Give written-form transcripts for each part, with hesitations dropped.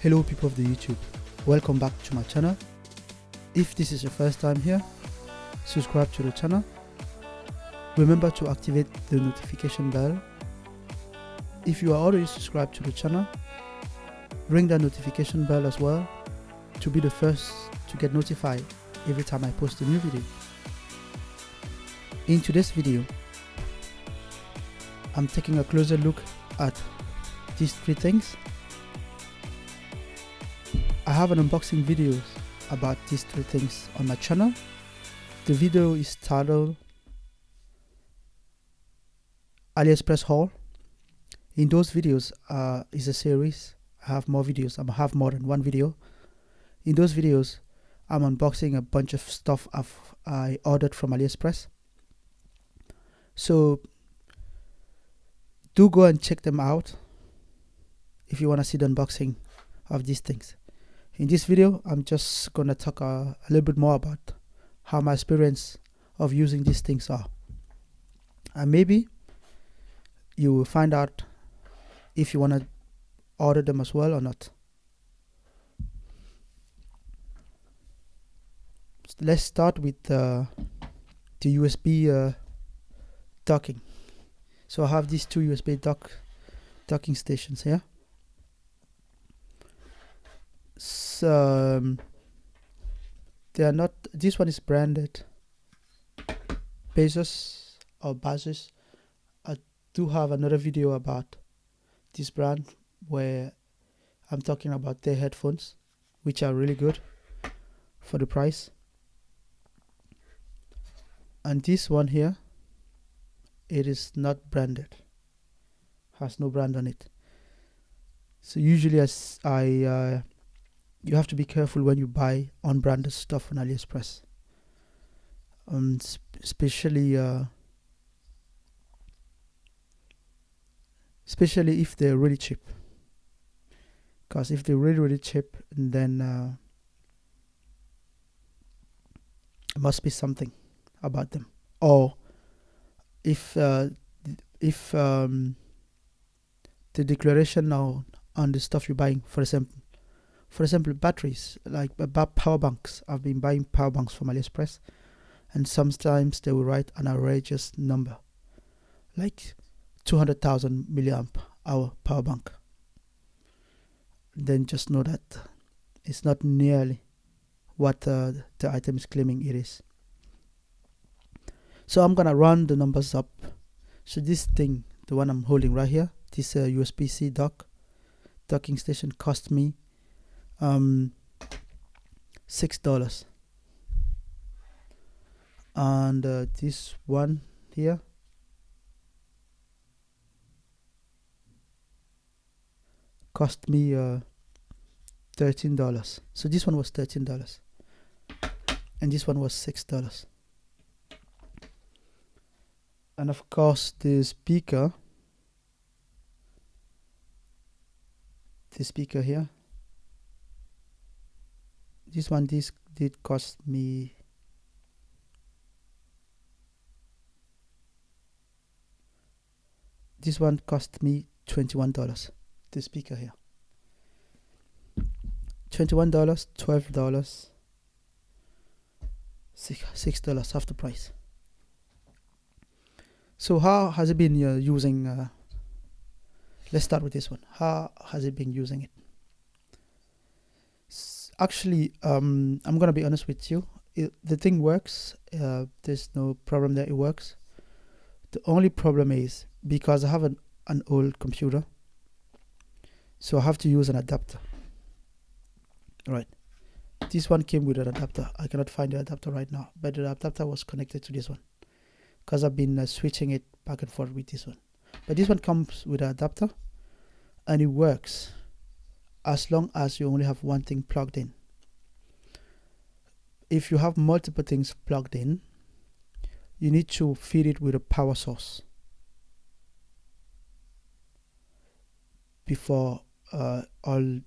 Hello people of the YouTube, welcome back to my channel. If this is your first time here, subscribe to the channel. Remember to activate the notification bell. If you are already subscribed to the channel, ring that notification bell as well to be the first to get notified every time I post a new video. In today's video, I'm taking a closer look at these three things. I have an unboxing video about these three things on my channel. The video is titled AliExpress haul. In those videos is a series. I have more videos. I have more than one video. In those videos, I'm unboxing a bunch of stuff I ordered from AliExpress. So do go and check them out if you want to see the unboxing of these things. In this video, I'm just going to talk a little bit more about how my experience of using these things are. And maybe you will find out if you want to order them as well or not. Let's start with the USB docking. So I have these two USB docking stations here. So they are not. This one is branded Bezos or Bazos. I do have another video about this brand where I'm talking about their headphones, which are really good for the price. And this one here, it is not branded, has no brand on it. So usually you have to be careful when you buy unbranded stuff on AliExpress, especially if they're really cheap. Because if they're really cheap, then it must be something about them. Or if the declaration on the stuff you're buying, for example, batteries, like power banks. I've been buying power banks from AliExpress, and sometimes they will write an outrageous number, like 200,000 milliamp hour power bank. Then just know that it's not nearly what the item is claiming it is. So I'm gonna run the numbers up. So this thing, the one I'm holding right here, this USB-C docking station cost me $6, and this one here cost me $13. So this one was $13 and this one was $6. And of course the speaker here, this did cost me $21. The speaker here, $21, $12, $6, half the price. So how has it been using? Let's start with this one. How has it been using it? Actually, I'm gonna be honest with you. The thing works. There's no problem that it works. The only problem is because I have an old computer, so I have to use an adapter. Right. This one came with an adapter. I cannot find the adapter right now, but the adapter was connected to this one because I've been switching it back and forth with this one. But this one comes with an adapter, and it works as long as you only have one thing plugged in. If you have multiple things plugged in, you need to feed it with a power source before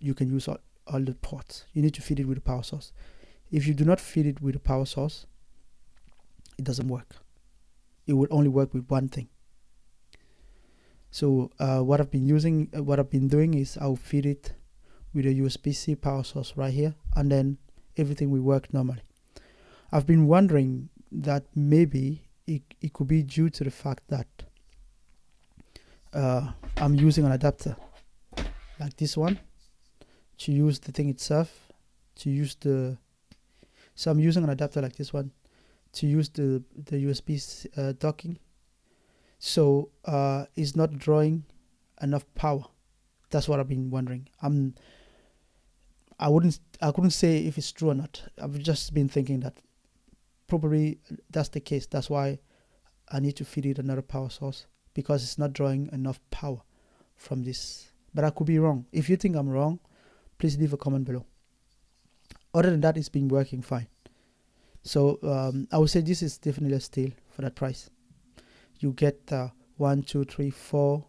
you can use all the ports. You need to feed it with a power source. If you do not feed it with a power source, it doesn't work. It will only work with one thing. So what I've been doing is I'll feed it with a USB-C power source right here, and then everything will work normally. I've been wondering that maybe it could be due to the fact that I'm using an adapter like this one to use the thing itself, to use the, so I'm using an adapter like this one to use the USB docking. So it's not drawing enough power. That's what I've been wondering. I couldn't say if it's true or not. I've just been thinking that probably that's the case. That's why I need to feed it another power source, because it's not drawing enough power from this. But I could be wrong. If you think I'm wrong, please leave a comment below. Other than that, it's been working fine. So I would say this is definitely a steal for that price. You get 1, 2, 3, 4,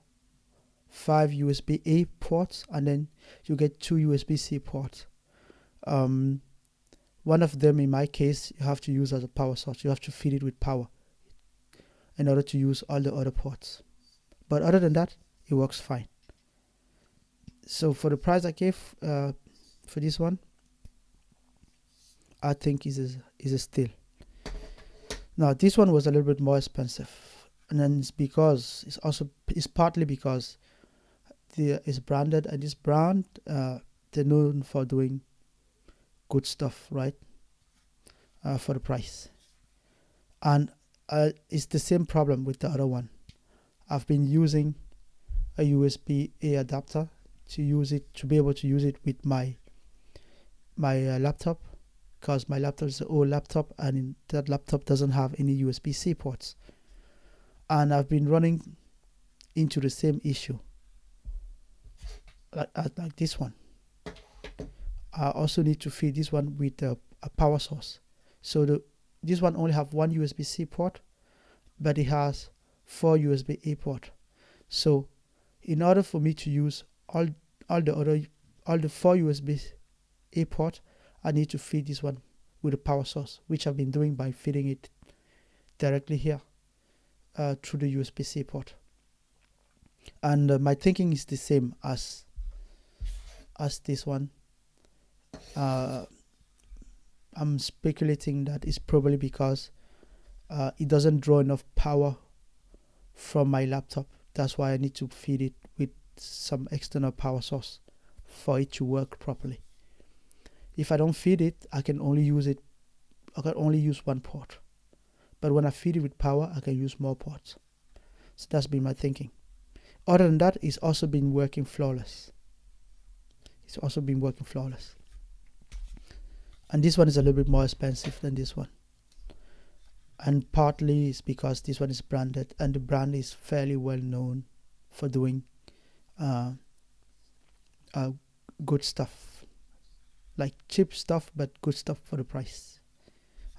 5 USB-A ports, and then you get 2 USB-C ports. One of them, in my case, you have to use as a power source. You have to feed it with power in order to use all the other ports. But other than that, it works fine. So for the price I gave for this one, I think is a steal. Now this one was a little bit more expensive, and then it's partly because it's branded, and this brand they're known for doing good stuff, right? For the price, and it's the same problem with the other one. I've been using a USB-A adapter to be able to use it with my laptop, because my laptop is an old laptop, and that laptop doesn't have any USB-C ports, and I've been running into the same issue like this one. I also need to feed this one with a power source. So this one only have one USB-C port, but it has 4 USB-A port. So in order for me to use all the 4 USB-A port, I need to feed this one with a power source, which I've been doing by feeding it directly here through the USB-C port. And my thinking is the same as this one. I'm speculating that it's probably because it doesn't draw enough power from my laptop. That's why I need to feed it with some external power source for it to work properly. If I don't feed it, I can only use one port. But when I feed it with power, I can use more ports. So that's been my thinking. Other than that, it's also been working flawless. And this one is a little bit more expensive than this one. And partly it's because this one is branded, and the brand is fairly well known for doing good stuff. Like cheap stuff, but good stuff for the price.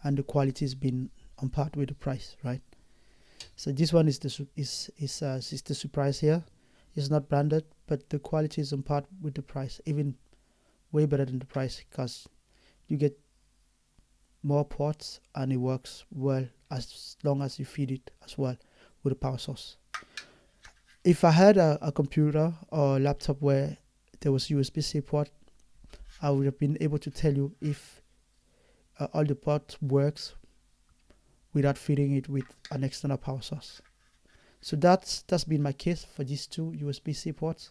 And the quality has been on par with the price, right? So this one is the surprise here. It's not branded, but the quality is on par with the price, even way better than the price, because you get more ports and it works well as long as you feed it as well with a power source. If I had a computer or a laptop where there was USB-C port, I would have been able to tell you if all the ports works without feeding it with an external power source. So that's been my case for these 2 USB-C ports.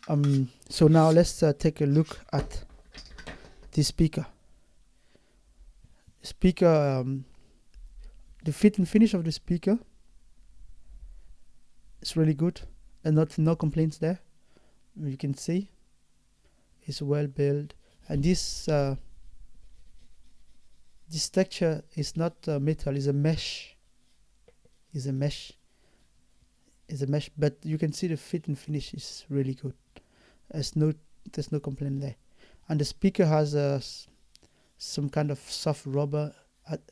So now let's take a look at the speaker. The fit and finish of the speaker is really good, and no complaints there. You can see it's well built, and this texture is not metal, it's a mesh. But you can see the fit and finish is really good. There's no complaint there. And the speaker has some kind of soft rubber at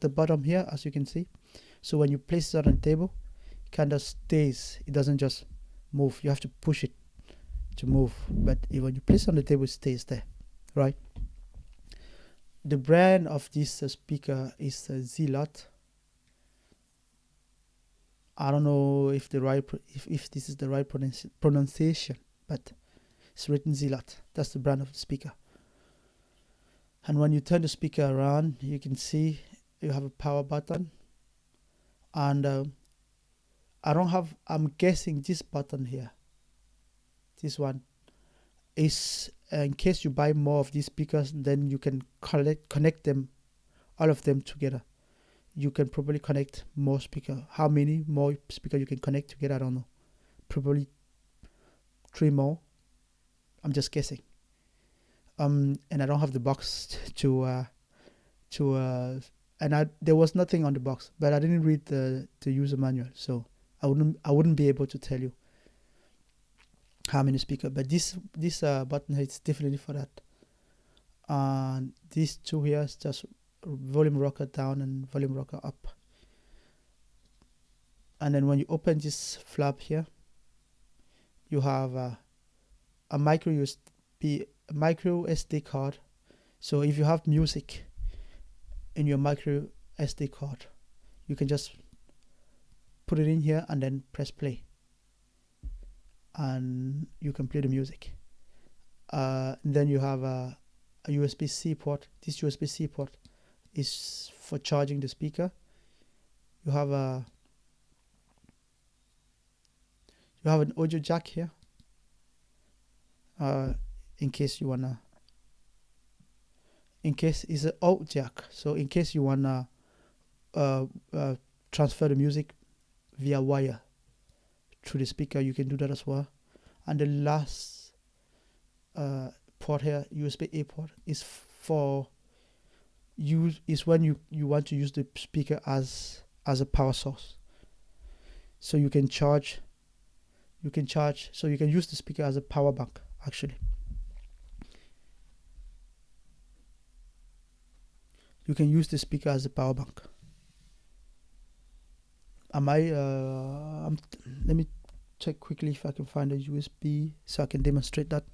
the bottom here, as you can see. So when you place it on the table, it kind of stays. It doesn't just move. You have to push it to move. But when you place it on the table, it stays there, right? The brand of this speaker is Zealot. I don't know if this is the right pronunciation, but it's written Zealot. That's the brand of the speaker. And when you turn the speaker around, you can see you have a power button. And I'm guessing this button here, this one, is in case you buy more of these speakers, then you can connect them, all of them together. You can probably connect more speaker. How many more speaker you can connect together, I don't know. Probably 3 more. I'm just guessing. And I don't have the box there was nothing on the box, but I didn't read the user manual, so I wouldn't be able to tell you how many speaker. But this button here is definitely for that. And these two here is just volume rocker down and volume rocker up. And then when you open this flap here, you have a micro SD card. So if you have music in your micro SD card, you can just put it in here and then press play, and you can play the music. Then you have a USB-C port. This USB-C port is for charging the speaker. You have an audio jack here, in case it's an out jack, so in case you wanna transfer the music via wire through the speaker, you can do that as well. And the last port here, USB-A port, is when you want to use the speaker as a power source. So you can use the speaker as a power bank, actually. You can use the speaker as a power bank. Let me check quickly if I can find a USB so I can demonstrate that.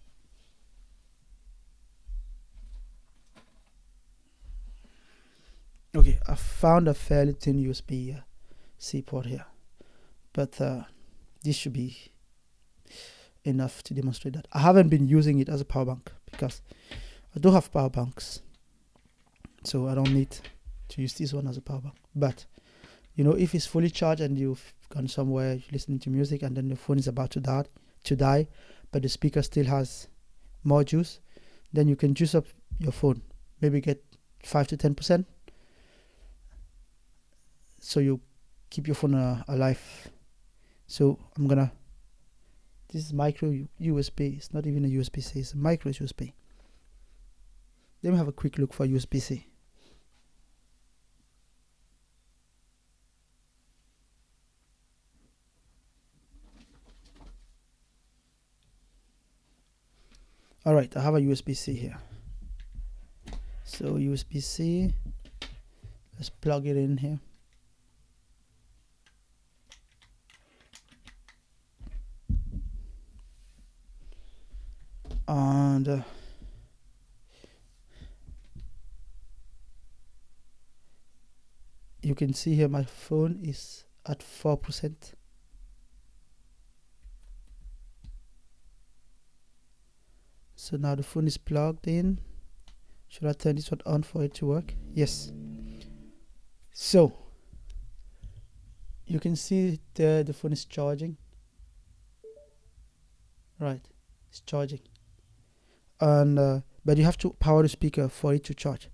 Okay, I found a fairly thin USB-C port here, but this should be enough to demonstrate that. I haven't been using it as a power bank because I do have power banks, so I don't need to use this one as a power bank. But if it's fully charged and you've gone somewhere, you're listening to music, and then the phone is about to die, but the speaker still has more juice, then you can juice up your phone, maybe get 5 to 10%, so you keep your phone alive. So this is micro USB. It's not even a USB-C, it's a micro USB. Let me have a quick look for USB-C. Alright, I have a USB-C here. So USB-C, let's plug it in here. And you can see here my phone is at 4%. So now the phone is plugged in. Should I turn this one on for it to work? Yes. So you can see there the phone is charging. Right, it's charging. And but you have to power the speaker for it to charge.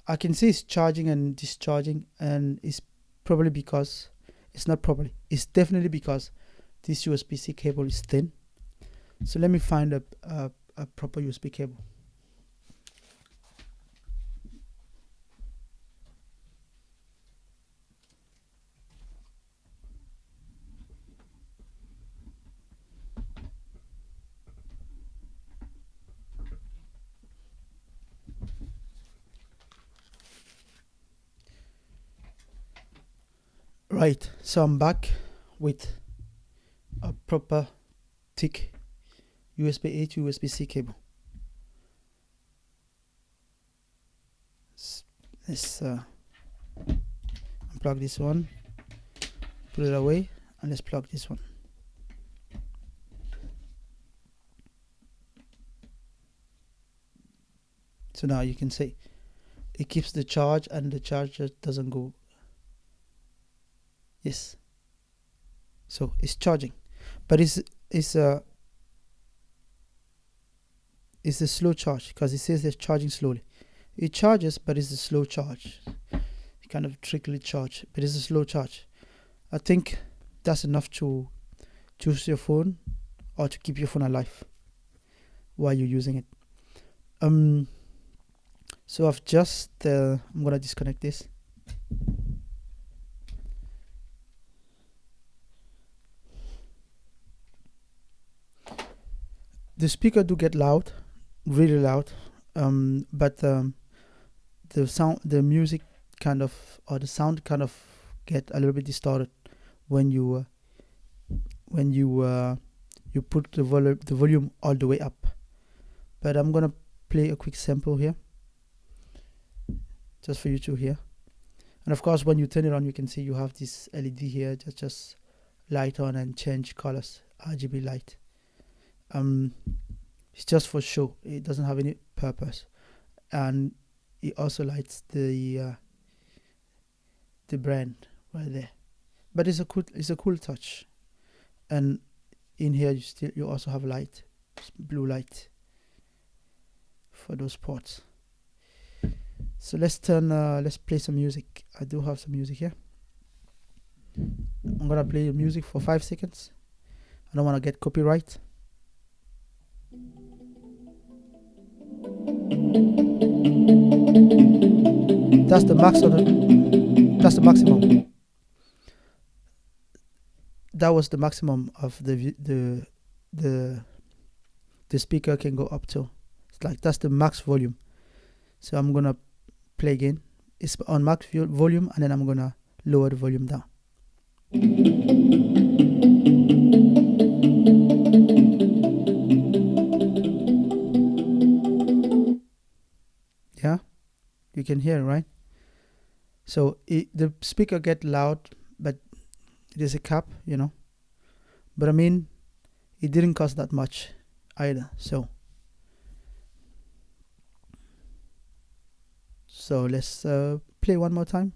I can see it's charging and discharging, and it's probably because it's definitely because this USB-C cable is thin. So let me find a proper USB cable. Right, so I'm back with a proper thick USB-A to USB-C cable. Let's unplug this one, put it away, and let's plug this one. So now you can see it keeps the charge and the charger doesn't go. Yes. So it's charging, but it's a slow charge because it says it's charging slowly. It charges, but it's a slow charge. It kind of trickly charge, but it's a slow charge. I think that's enough to choose your phone or to keep your phone alive while you're using it. So I've just I'm gonna disconnect this. The speaker do get loud, really loud, but the music kind of, or the sound kind of get a little bit distorted when you put the volume all the way up. But I'm gonna play a quick sample here, just for you to hear. And of course, when you turn it on, you can see you have this LED here, just light on and change colors, RGB light. It's just for show. It doesn't have any purpose, and it also lights the brand right there. But it's a cool touch. And in here you also have light, blue light for those ports. So let's play some music. I do have some music here. I'm gonna play the music for 5 seconds. I don't want to get copyright. That's the maximum. That was the maximum of the speaker can go up to. It's like that's the max volume. So I'm gonna play again. It's on max volume, and then I'm gonna lower the volume down. Yeah, you can hear, right? So the speaker get loud, but it is a cap, But I mean, it didn't cost that much either. So let's play one more time.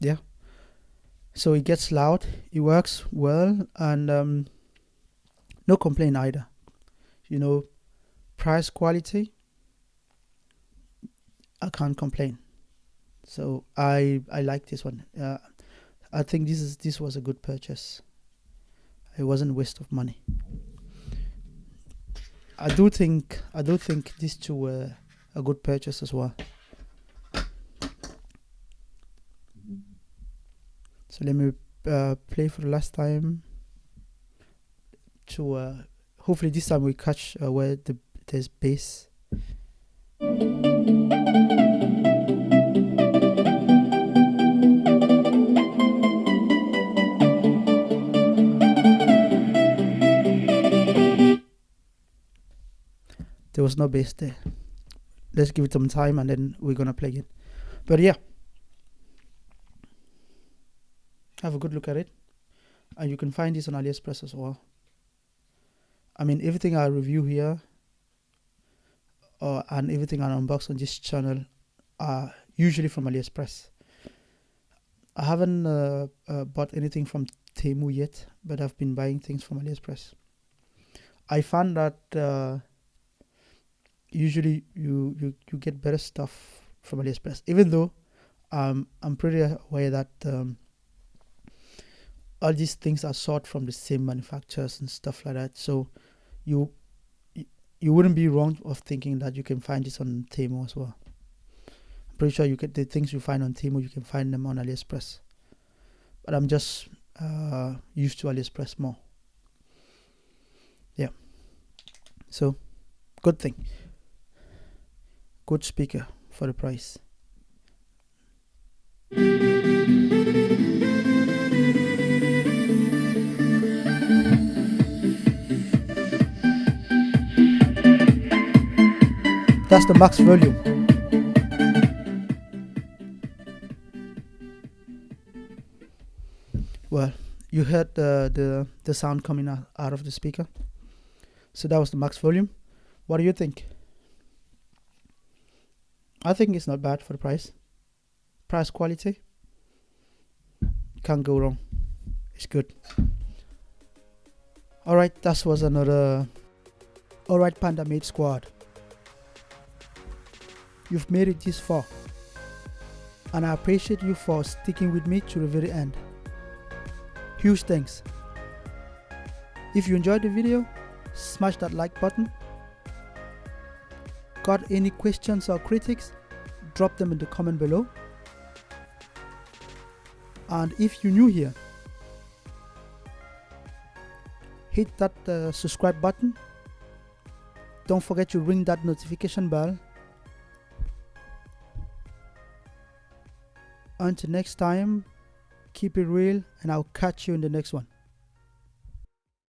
Yeah. So it gets loud. It works well, and no complaint either. Price quality, I can't complain. So I like this one. I think this was a good purchase. It wasn't a waste of money. I do think these two were a good purchase as well. So let me play for the last time. To hopefully this time we catch where there's bass. There was no bass there. Let's give it some time and then we're gonna play it. But yeah, have a good look at it, and you can find this on AliExpress as well. I mean, everything I review here and everything I unbox on this channel are usually from AliExpress. I haven't bought anything from Temu yet, but I've been buying things from AliExpress. I found that usually you get better stuff from AliExpress, even though I'm pretty aware that all these things are sourced from the same manufacturers and stuff like that. So you wouldn't be wrong of thinking that you can find this on Temu as well. I'm pretty sure you get the things you find on Temu, you can find them on AliExpress. But I'm just used to AliExpress more. Yeah. So good thing. Good speaker for the price. That's the max volume. Well, you heard the sound coming out of the speaker. So that was the max volume. What do you think? I think it's not bad for the price. Price quality. Can't go wrong. It's good. Alright, that was another Alright Panda Mate Squad. You've made it this far, and I appreciate you for sticking with me to the very end. Huge thanks. If you enjoyed the video, smash that like button. Got any questions or critics? Drop them in the comment below. And if you're new here, hit that subscribe button. Don't forget to ring that notification bell. Until next time, keep it real, and I'll catch you in the next one.